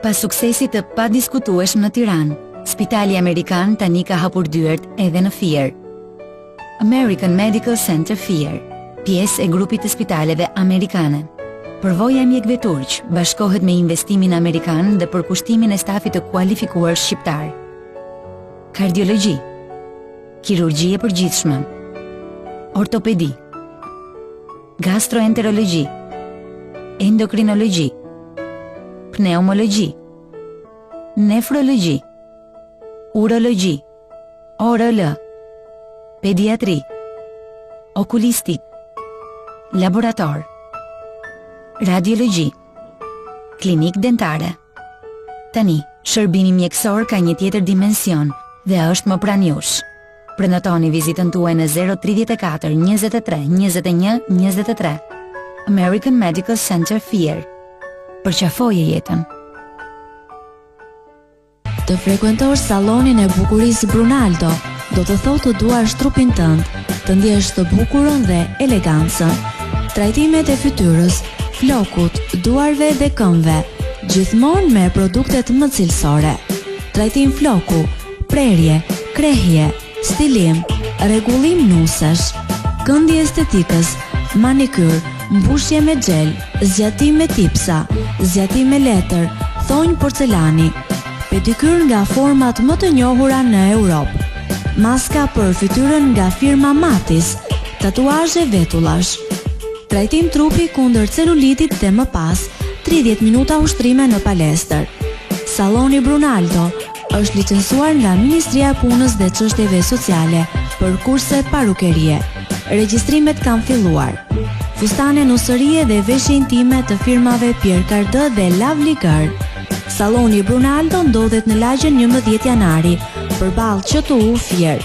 Pas suksesit të padiskutueshëm në Tiranë, Spitali Amerikan tani ka hapur dyert edhe në Fier. American Medical Center Fier, pjesë e grupit të spitaleve amerikane. Përvoja e mjekëve turq bashkohet me investimin amerikan dhe përkushtimin e stafit të kualifikuar shqiptar. Kardiologji, kirurgji e përgjithshme, ortopedi, gastroenterologji, endokrinologji, pneumologji, nefrologji, urologji, ORL, pediatri, okulistik, laborator, radiologji, klinik dentare. Tani, shërbimi mjekësor ka një tjetër dimension dhe është më pranë jush. Prenotoni vizitën tuaj në 034 23 21 23. American Medical Center Fier. Përqafoje jetën. Të frekuentosh salonin e bukurisë Brunaldo, do të thotë të duash trupin tënd, të ndjesh të bukurën dhe elegancën. Trajtimet e fytyrës, flokut, duarve dhe këmbëve, gjithmonë me produktet më cilësore. Trajtim floku, prerje, krehje, stilim, rregullim nusesh, këndje estetikës, manikyr, mbushje me gel, zgjatim me tipsa, zgjatim me letër, thonjë porcelani, pedikyr nga format më të njohura në Europë, maska për fytyrën nga firma Matis, tatuazhe vetullash, trajtim trupi kundër celulitit dhe më pas 30 minuta ushtrime në palestër. Saloni Brunaldo është licencuar nga Ministria e Punës dhe Çështjeve Sociale për kurse parukerie. Regjistrimet kanë filluar. Fustane nusërie dhe veshje intime të firmave Pierre Cardin dhe Lovely Girl. Saloni Brunaldo ndodhet në lagjen 11 janari, përballë QTU Fier.